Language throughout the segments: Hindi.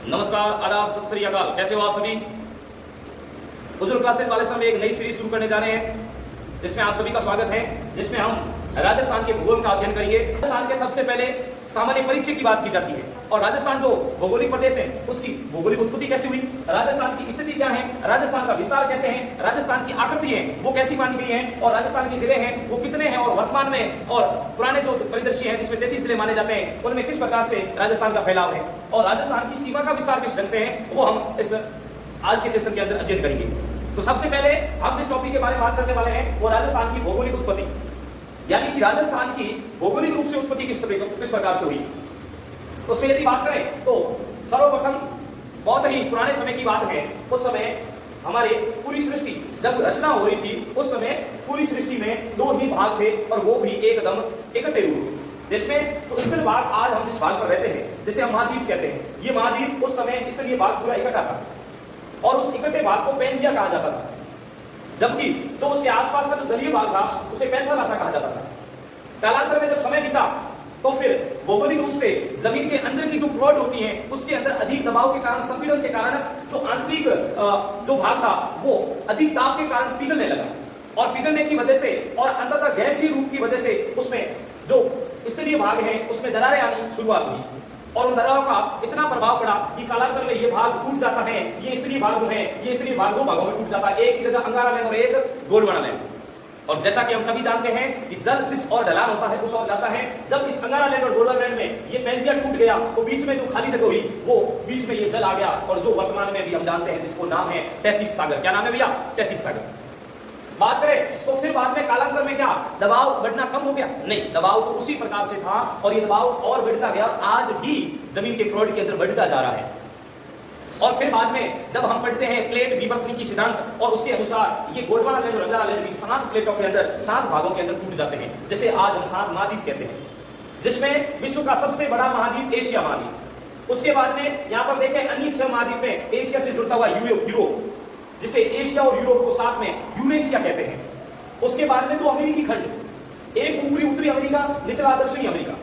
नमस्कार, आदाब, सत श्री अकाल। कैसे हो आप सभी? बुजुर्ग क्लासेस वाले समय एक नई सीरीज शुरू करने जा रहे हैं जिसमें आप सभी का स्वागत है, जिसमें हम राजस्थान के भूगोल का अध्ययन करेंगे। राजस्थान के सबसे पहले सामान्य परिचय की बात की जाती है और राजस्थान जो भौगोलिक प्रदेश है उसकी भौगोलिक उत्पत्ति कैसे हुई, राजस्थान की स्थिति क्या है, राजस्थान का विस्तार कैसे है, राजस्थान की आकृति है वो कैसी मानी गई है और राजस्थान की जिले हैं वो कितने हैं और वर्तमान में और पुराने जो परिदृश्य है जिसमें 33 जिले माने जाते हैं उनमें किस प्रकार से राजस्थान का फैलाव है और राजस्थान की सीमा का विस्तार किस ढंग से है वो हम इस आज के सेशन के अंदर अध्ययन करेंगे। तो सबसे पहले हम जिस टॉपिक के बारे में बात करने वाले हैं वो राजस्थान की भौगोलिक उत्पत्ति, यानी कि राजस्थान की भौगोलिक रूप से उत्पत्ति किस प्रकार से हुई। उसमें यदि बात करें तो सर्वप्रथम बहुत ही पुराने समय की बात है, उस समय हमारे पूरी सृष्टि जब रचना हो रही थी उस समय पूरी सृष्टि में दो ही भाग थे और वो भी एकदम इकट्ठे हुए, जिसमें तो स्तरीय भाग आज हम जिस भाग पर रहते हैं जिसे हम महाद्वीप कहते हैं, ये महाद्वीप उस समय स्तरीय भाग पूरा इकट्ठा था और उस इकट्ठे भाग को पेंजिया कहा जाता था, जबकि जो उसके आसपास का जो जलीय भाग था उसे पैंथालासा कहा जाता था। कालांतर में जब समय बीता तो फिर भौगोलिक रूप से जमीन के अंदर की जो प्लॉट होती हैं उसके अंदर अधिक दबाव के कारण, संपीड़न के कारण जो आंतरिक जो भाग था वो अधिक ताप के कारण पिघलने लगा और पिघलने की वजह से और अंततः गैसीय रूप की वजह से उसमें जो स्तरीय भाग है उसमें दरारें आनी शुरुआत हुई और उन दरारों का इतना प्रभाव पड़ा कि कालांतर में ये भाग टूट जाता है। ये स्तरीय भाग जो है ये स्तरीय भाग दो भागों में टूट जाता है, एक की जगह अंगारा लैंड और एक गोंडवाना लैंड। और जैसा कि हम सभी जानते हैं कि जल जिस और ढलान होता है उस और जाता है। जब इस अंगारा लैंड और गोंडवाना लैंड में ये पेंजिया टूट गया तो बीच में जो खाली जगह हुई वो बीच में ये जल आ गया और जो वर्तमान में भी हम जानते हैं जिसको नाम है 33 सागर। क्या नाम है भैया? 33 सागर। बात करें तो फिर बाद में कालांतर में क्या दबाव बढ़ना कम हो गया? नहीं, दबाव तो उसी प्रकार से था और ये दबाव और बढ़ता गया, आज भी जमीन के क्रोड के अंदर बढ़ता जा रहा है। और फिर बाद में जब हम पढ़ते हैं प्लेट विवर्तन की सिद्धांत और उसके अनुसार ये गोंडवाना लैंड और अंगारा लैंड भी 7 प्लेटों के अंदर 7 भागों के अंदर टूट जाते हैं, जैसे आज हम 7 महाद्वीप कहते हैं, जिसमें विश्व का सबसे बड़ा महाद्वीप एशिया महाद्वीप। उसके बाद में यहाँ पर देखें अन्य 6 महाद्वीप में एशिया से जुड़ता हुआ यूरोप, जिसे एशिया और यूरोप को साथ में यूरेशिया कहते हैं। उसके बाद में 2 अमेरिकी खंड, एक ऊपरी उत्तरी अमेरिका, निचला दक्षिणी अमेरिका,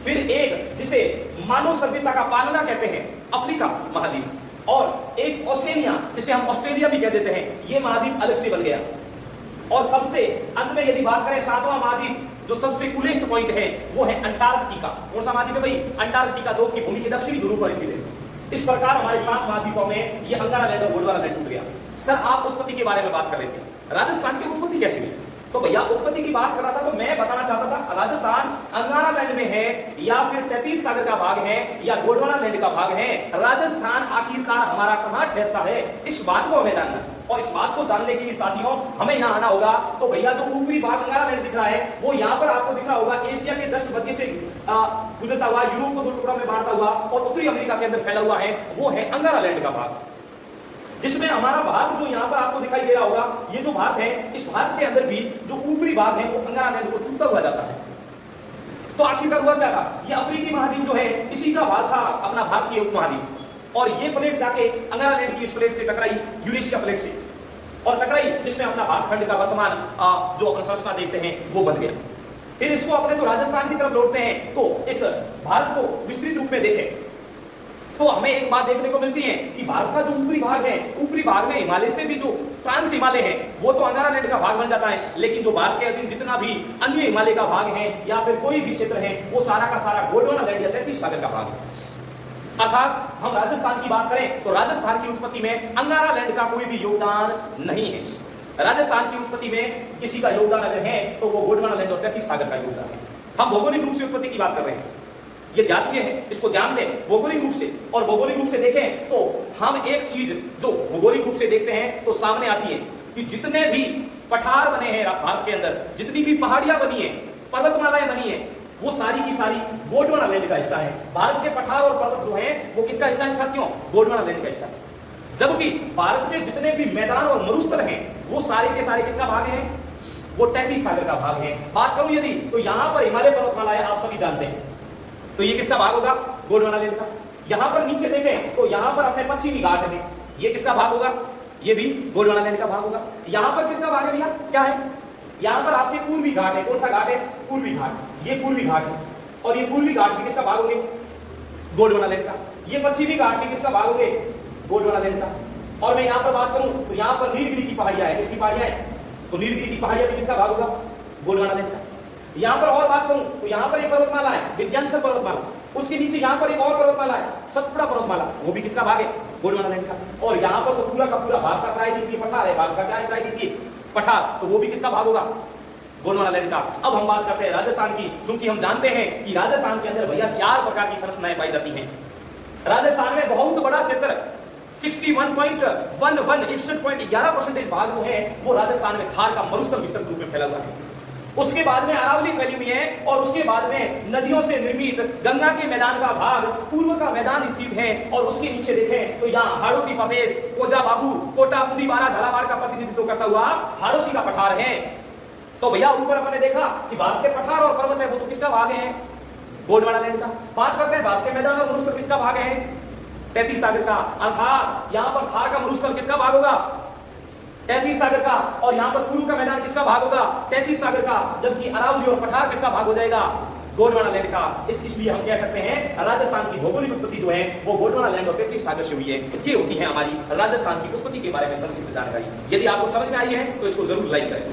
फिर एक जिसे मानव सभ्यता का पालना कहते हैं अफ्रीका महाद्वीप, और एक ओशिनिया जिसे हम ऑस्ट्रेलिया भी कह देते हैं, ये महाद्वीप अलग से बन गया। और सबसे अंत में यदि बात करें 7वां महाद्वीप जो सबसे कूलेस्ट पॉइंट है वो है अंटार्कटिका। कौन सा महाद्वीप है भाई? अंटार्कटिका, जो कि भूमि के दक्षिणी ध्रुव पर स्थित है। इस प्रकार हमारे 7 महाद्वीपों में ये अंगारा लैंड और गोंडवाना लैंड टूट गया। सर आप उत्पत्ति के बारे में बात कर रहे थे, राजस्थान की उत्पत्ति कैसी हुई? तो भैया उत्पत्ति की बात कर रहा था तो मैं बताना चाहता था राजस्थान अंगारा लैंड में है या फिर 33 सागर का भाग है या गोंडवाना लैंड का भाग है, राजस्थान आखिरकार हमारा कहां ठहरता है, इस बात को हमें जानना। और इस बात को जानने के लिए साथियों हमें यहाँ आना होगा। तो भैया जो ऊपरी भाग अंगारा लैंड दिख रहा है वो यहाँ पर आपको दिख रहा होगा एशिया के जस्ट मध्य से गुजरता हुआ, यूरोप को 2 टुकड़ों में बांटता हुआ और उत्तरी अमेरिका के अंदर फैला हुआ है, वो है अंगारा लैंड का भाग, जिसमें हमारा भारत जो यहाँ पर आपको दिखाई दे रहा होगा, ये जो भारत है इस भारत के अंदर भी जो ऊपरी भाग है वो अंगारा लैंड को छूता हुआ जाता है। तो आखिरकार हुआ क्या था? ये अफ्रीकी महाद्वीप जो है इसी का भाग था अपना भारतीय उपमहाद्वीप, और ये प्लेट जाके अंगारा लैंड की इस प्लेट से टकराई, यूरेशिया प्लेट से, और टकराई जिसमें अपना भारत खंड का वर्तमान जो अपन संरचना देखते हैं वो बन गया। फिर इसको अपने तो राजस्थान की तरफ लौटते हैं तो इस भारत को विस्तृत रूप में देखें तो हमें एक बात देखने को मिलती है कि भारत का जो ऊपरी भाग है, ऊपरी भाग में हिमालय से भी जो ट्रांस हिमालय है वो तो अंगारा लैंड का भाग बन जाता है, लेकिन जो भारत के अधीन जितना भी अन्य हिमालय का भाग है या फिर कोई भी क्षेत्र है वो सारा का सारा गोंडवाना लैंड या 33 सागर का भाग है। अर्थात हम राजस्थान की बात करें तो राजस्थान की उत्पत्ति में अंगारा लैंड का कोई भी योगदान नहीं है। राजस्थान की उत्पत्ति में किसी का योगदान अगर है तो वो गोंडवाना लैंड और 33 सागर का योगदान है। हम भौगोलिक रूप से उत्पत्ति की बात कर रहे हैं, ये ज्ञात है, इसको ध्यान दें भौगोलिक रूप से। और भौगोलिक रूप से देखें तो हम एक चीज जो भौगोलिक रूप से देखते हैं तो सामने आती है कि जितने भी पठार बने हैं भारत के अंदर, जितनी भी पहाड़ियां बनी है, पर्वतमालाएं बनी है, वो सारी की सारी गोंडवाना लैंड का हिस्सा है। भारत के पठार और पर्वत जो है वो किसका हिस्सा है साथियों? गोंडवाना लैंड का हिस्सा है। जबकि भारत के जितने भी मैदान और मरुस्थल हैं वो सारे के सारे किसका भाग है? वो 33 सागर का भाग है। बात करूं यदि तो यहां पर हिमालय पर्वतमाला है, आप सभी जानते हैं, तो ये किसका भाग होगा? गोंडवाना लैंड का। यहां पर नीचे देखें तो यहां पर अपने पश्चिमी घाट है, ये किसका भाग होगा? ये भी गोंडवाना लैंड का भाग होगा। यहां पर किसका भाग है भैया? क्या है? यहां पर आपके पूर्वी घाट है। कौन सा घाट है? पूर्वी घाट। ये पूर्वी घाट है और ये पूर्वी घाट भी किसका भाग होंगे? गोंडवाना लैंड का। ये पश्चिमी घाट भी किसका भाग हो गए? गोंडवाना लैंड का। और मैं यहाँ पर बात करूं तो यहाँ पर नीलगिरी की पहाड़ियां है। किसकी पहाड़ियां है? तो नीलगिरी की पहाड़ियां भी किसका भाग होगा? गोंडवाना लैंड का। यहाँ पर और बात करूं तो यहाँ पर एक पर्वतमाला है, विंध्याचल पर्वतमाला। उसके नीचे यहाँ पर एक और पर्वतमाला है, सतपुड़ा पर्वतमाला, वो भी किसका भाग है? गोंडवाना लैंड का। और यहाँ पर तो पूरा का पूरा भारत का प्रायद्वीपीय पठार है, भारत का क्या है? प्रायद्वीपीय पठार, तो वो भी किसका भाग होगा? गोंडवाना लैंड का। अब हम बात करते हैं राजस्थान की, क्योंकि हम जानते हैं कि राजस्थान के अंदर भैया 4 प्रकार की संरचनाएं पाई जाती हैं। राजस्थान में बहुत बड़ा क्षेत्र 61.11% भाग जो है वो राजस्थान में थार का मरुस्थल विस्तृत रूप में फैला हुआ है। उसके बाद में अरावली फैली हुई है, और उसके बाद में नदियों से निर्मित गंगा के मैदान का भाग, पूर्व का मैदान स्थित है। और उसके नीचे देखें तो यहाँ हाड़ौती प्रदेश, कोजा बाबू, कोटा, पुदीवारा, झालावाड़ का प्रतिनिधित्व करता हुआ हाड़ौती का पठार है। तो भैया ऊपर अपने देखा कि भारत के पठार और पर्वत है वो तो किसका भाग है? गोंडवाना लैंड का। बात करते हैं भारत के मैदान और मरुस्थल किसका भाग है? 33 सागर का। अर्थात यहाँ पर थार का मरुस्थल किसका भाग होगा? 33 सागर का। और यहाँ पर पूर्व का मैदान किसका भाग होगा? 33 सागर का। जबकि अरावली और पठार किसका भाग हो जाएगा? गोंडवाना लैंड का। इसलिए हम कह सकते हैं राजस्थान की भौगोलिक उत्पत्ति जो है वो गोंडवाना लैंड और 33 सागर से हुई है। ये होती है हमारी राजस्थान की उत्पत्ति के बारे में संक्षिप्त जानकारी। यदि आपको समझ में आई है तो इसको जरूर लाइक करें।